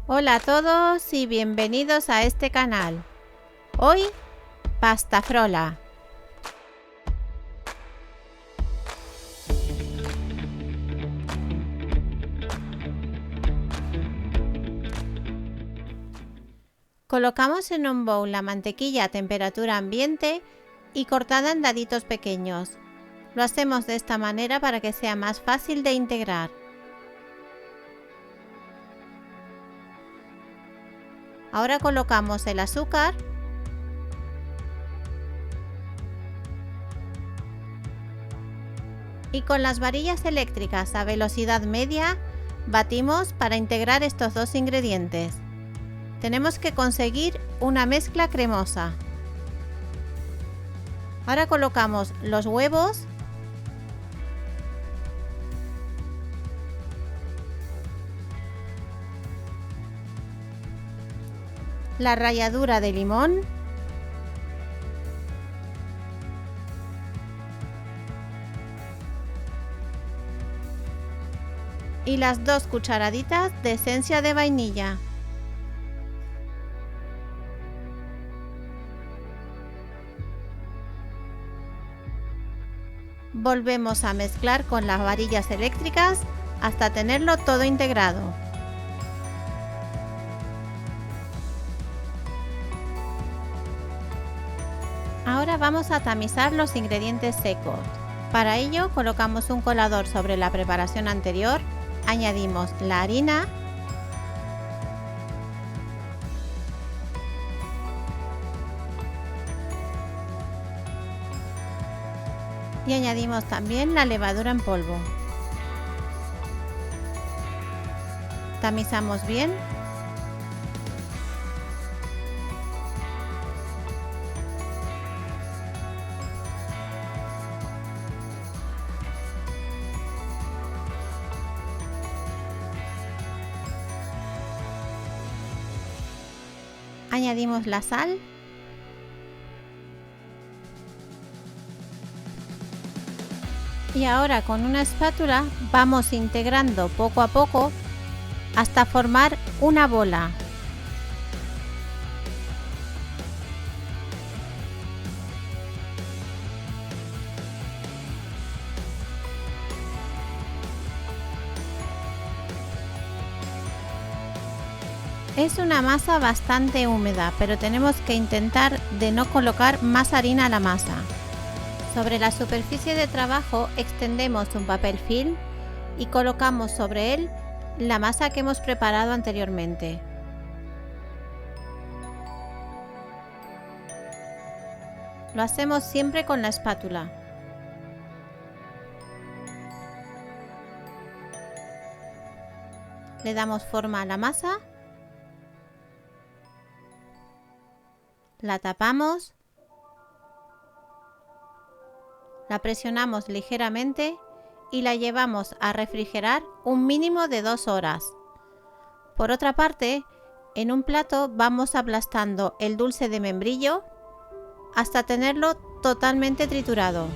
Hola a todos y bienvenidos a este canal. Hoy, pasta frola. Colocamos en un bowl la mantequilla a temperatura ambiente y cortada en daditos pequeños. Lo hacemos de esta manera para que sea más fácil de integrar. Ahora colocamos el azúcar y con las varillas eléctricas a velocidad media batimos para integrar estos dos ingredientes. Tenemos que conseguir una mezcla cremosa. Ahora colocamos los huevos la ralladura de limón y las 2 cucharaditas de esencia de vainilla. Volvemos a mezclar con las varillas eléctricas hasta tenerlo todo integrado. Ahora vamos a tamizar los ingredientes secos. Para ello colocamos un colador sobre la preparación anterior, añadimos la harina, y añadimos también la levadura en polvo. Tamizamos bien. Añadimos la sal y ahora con una espátula vamos integrando poco a poco hasta formar una bola. Es una masa bastante húmeda, pero tenemos que intentar de no colocar más harina a la masa. Sobre la superficie de trabajo extendemos un papel film y colocamos sobre él la masa que hemos preparado anteriormente. Lo hacemos siempre con la espátula. Le damos forma a la masa. La tapamos, la presionamos ligeramente y la llevamos a refrigerar un mínimo de 2 horas. Por otra parte, en un plato vamos aplastando el dulce de membrillo hasta tenerlo totalmente triturado.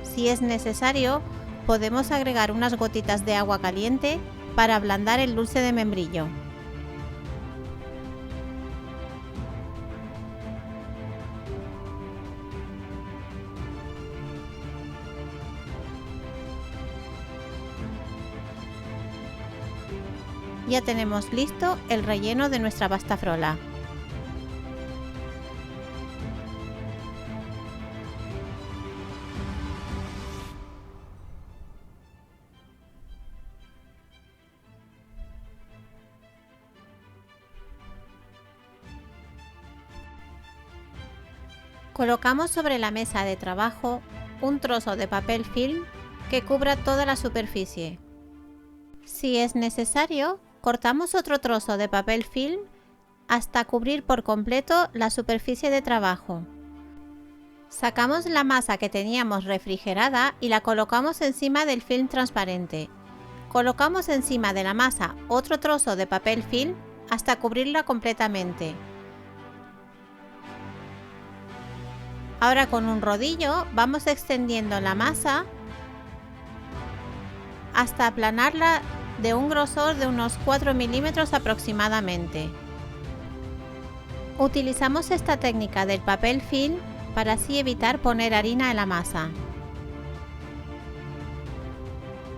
Si es necesario, podemos agregar unas gotitas de agua caliente para ablandar el dulce de membrillo. Ya tenemos listo el relleno de nuestra pasta frola. Colocamos sobre la mesa de trabajo un trozo de papel film que cubra toda la superficie. Si es necesario, cortamos otro trozo de papel film hasta cubrir por completo la superficie de trabajo. Sacamos la masa que teníamos refrigerada y la colocamos encima del film transparente. Colocamos encima de la masa otro trozo de papel film hasta cubrirla completamente. Ahora con un rodillo vamos extendiendo la masa hasta aplanarla de un grosor de unos 4 milímetros aproximadamente. Utilizamos esta técnica del papel film para así evitar poner harina en la masa.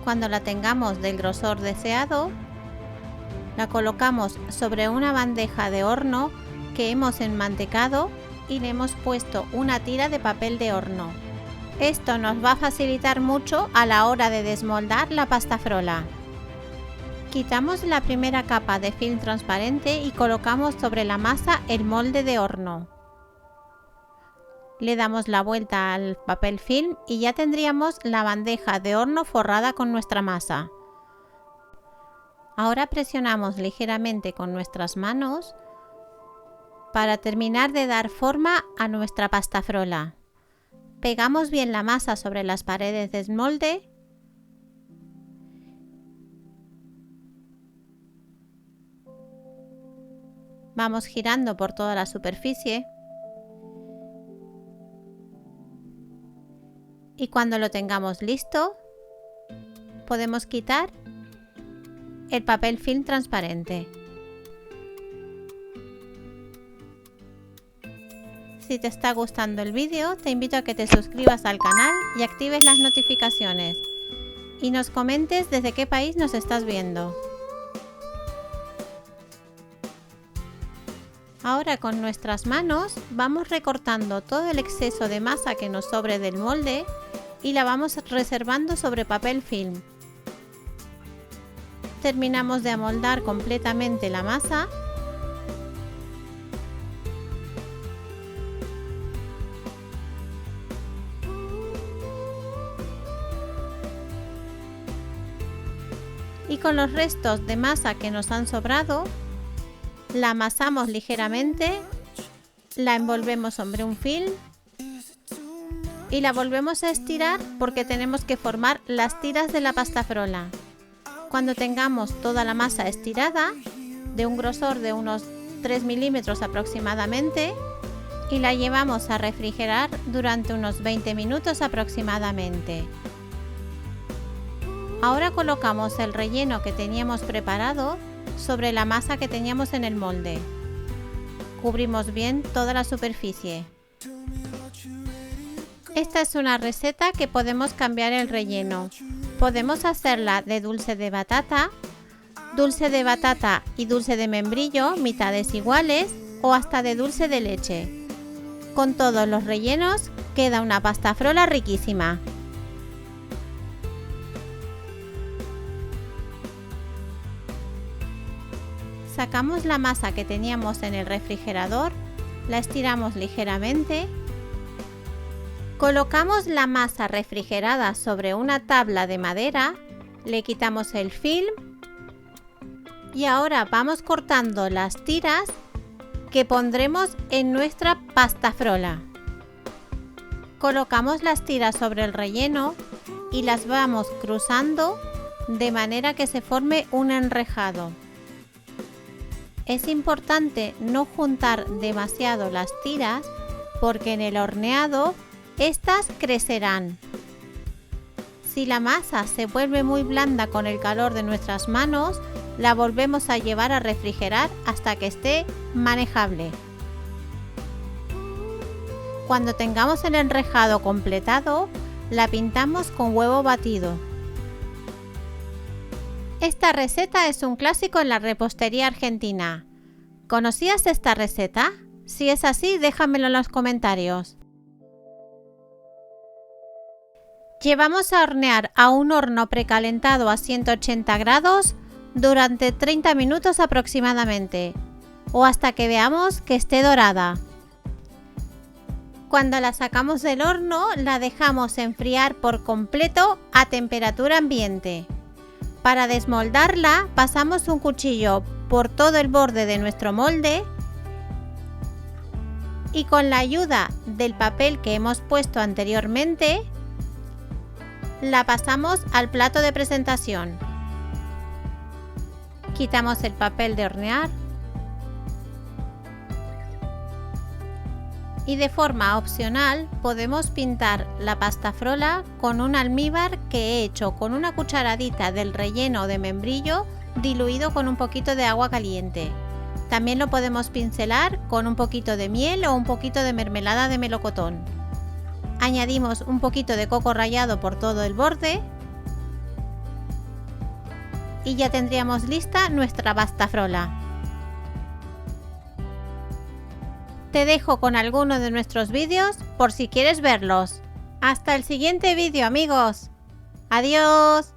Cuando la tengamos del grosor deseado, la colocamos sobre una bandeja de horno que hemos enmantecado y le hemos puesto una tira de papel de horno. Esto nos va a facilitar mucho a la hora de desmoldar la pasta frola. Quitamos la primera capa de film transparente y colocamos sobre la masa el molde de horno. Le damos la vuelta al papel film y ya tendríamos la bandeja de horno forrada con nuestra masa. Ahora presionamos ligeramente con nuestras manos para terminar de dar forma a nuestra pasta frola. Pegamos bien la masa sobre las paredes del molde . Vamos girando por toda la superficie y cuando lo tengamos listo podemos quitar el papel film transparente. Si te está gustando el vídeo, te invito a que te suscribas al canal y actives las notificaciones y nos comentes desde qué país nos estás viendo. Ahora con nuestras manos vamos recortando todo el exceso de masa que nos sobre del molde y la vamos reservando sobre papel film. Terminamos de amoldar completamente la masa . Y con los restos de masa que nos han sobrado, la amasamos ligeramente, la envolvemos sobre un film y la volvemos a estirar porque tenemos que formar las tiras de la pasta frola. Cuando tengamos toda la masa estirada, de un grosor de unos 3 milímetros aproximadamente, y la llevamos a refrigerar durante unos 20 minutos aproximadamente. Ahora colocamos el relleno que teníamos preparado sobre la masa que teníamos en el molde. Cubrimos bien toda la superficie. Esta es una receta que podemos cambiar el relleno. Podemos hacerla de dulce de batata y dulce de membrillo, mitades iguales, o hasta de dulce de leche. Con todos los rellenos queda una pasta frola riquísima. Sacamos la masa que teníamos en el refrigerador, la estiramos ligeramente, colocamos la masa refrigerada sobre una tabla de madera, le quitamos el film y ahora vamos cortando las tiras que pondremos en nuestra pasta frola. Colocamos las tiras sobre el relleno y las vamos cruzando de manera que se forme un enrejado. Es importante no juntar demasiado las tiras porque en el horneado estas crecerán. Si la masa se vuelve muy blanda con el calor de nuestras manos, la volvemos a llevar a refrigerar hasta que esté manejable. Cuando tengamos el enrejado completado, la pintamos con huevo batido. Esta receta es un clásico en la repostería argentina. ¿Conocías esta receta? Si es así, déjamelo en los comentarios. Llevamos a hornear a un horno precalentado a 180 grados durante 30 minutos aproximadamente, o hasta que veamos que esté dorada. Cuando la sacamos del horno, la dejamos enfriar por completo a temperatura ambiente. Para desmoldarla, pasamos un cuchillo por todo el borde de nuestro molde y con la ayuda del papel que hemos puesto anteriormente, la pasamos al plato de presentación. Quitamos el papel de hornear Y de forma opcional podemos pintar la pasta frola con un almíbar que he hecho con una cucharadita del relleno de membrillo diluido con un poquito de agua caliente. También lo podemos pincelar con un poquito de miel o un poquito de mermelada de melocotón. Añadimos un poquito de coco rallado por todo el borde y ya tendríamos lista nuestra pasta frola. Te dejo con alguno de nuestros vídeos por si quieres verlos. Hasta el siguiente vídeo, amigos. Adiós.